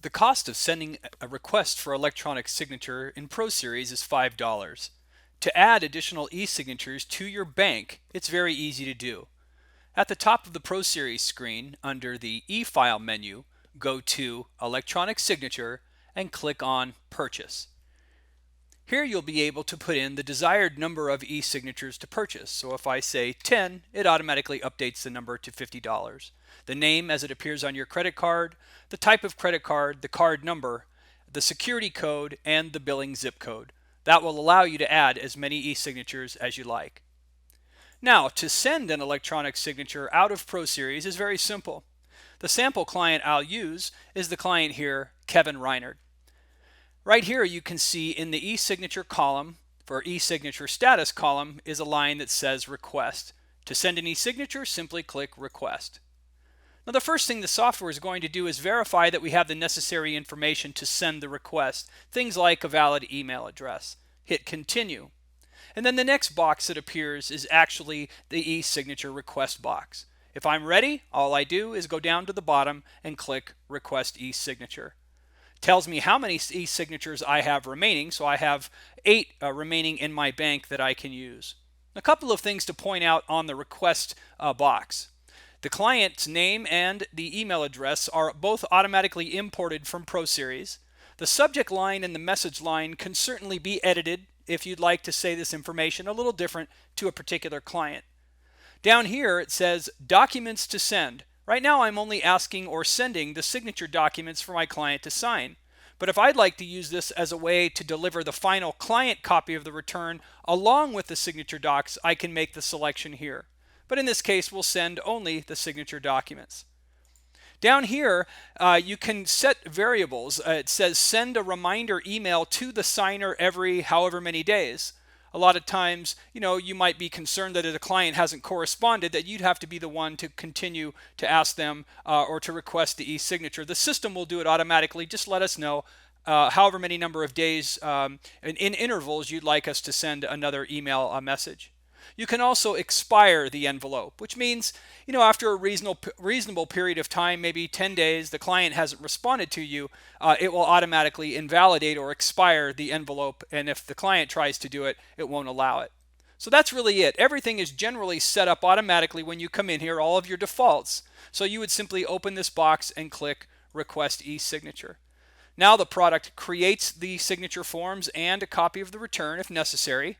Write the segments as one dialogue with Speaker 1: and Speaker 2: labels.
Speaker 1: The cost of sending a request for electronic signature in ProSeries is $5. To add additional e-signatures to your bank, it's very easy to do. At the top of the ProSeries screen, under the e-file menu, go to Electronic Signature and click on Purchase. Here you'll be able to put in the desired number of e-signatures to purchase. So if I say 10, it automatically updates the number to $50. The name as it appears on your credit card, the type of credit card, the card number, the security code, and the billing zip code. That will allow you to add as many e-signatures as you like. Now, to send an electronic signature out of ProSeries is very simple. The sample client I'll use is the client here, Kevin Reinert. Right here you can see in the e-signature column, for e-signature status column, is a line that says request. To send an e-signature, simply click request. Now the first thing the software is going to do is verify that we have the necessary information to send the request, things like a valid email address. Hit continue. And then the next box that appears is actually the e-signature request box. If I'm ready, all I do is go down to the bottom and click request e-signature. Tells me how many e-signatures I have remaining, so I have 8 remaining in my bank that I can use. A couple of things to point out on the request box. The client's name and the email address are both automatically imported from ProSeries. The subject line and the message line can certainly be edited if you'd like to say this information a little different to a particular client. Down here it says documents to send. Right now I'm only asking or sending the signature documents for my client to sign. But if I'd like to use this as a way to deliver the final client copy of the return along with the signature docs, I can make the selection here. But in this case, we'll send only the signature documents. Down here, you can set variables. It says send a reminder email to the signer every however many days. A lot of times, you might be concerned that if a client hasn't corresponded, that you'd have to be the one to continue to ask them or to request the e-signature. The system will do it automatically. Just let us know however many number of days in intervals you'd like us to send another email message. You can also expire the envelope, which means, after a reasonable period of time, maybe 10 days, the client hasn't responded to you, it will automatically invalidate or expire the envelope. And if the client tries to do it, it won't allow it. So that's really it. Everything is generally set up automatically when you come in here, all of your defaults. So you would simply open this box and click Request e-signature. Now the product creates the signature forms and a copy of the return if necessary.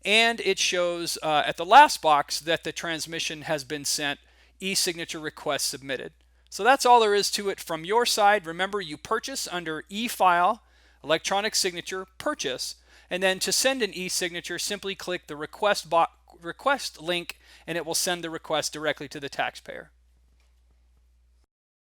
Speaker 1: And it shows at the last box that the transmission has been sent, e-signature request submitted. So that's all there is to it from your side. Remember, you purchase under e-file, electronic signature, purchase, and then to send an e-signature, simply click the request link and it will send the request directly to the taxpayer.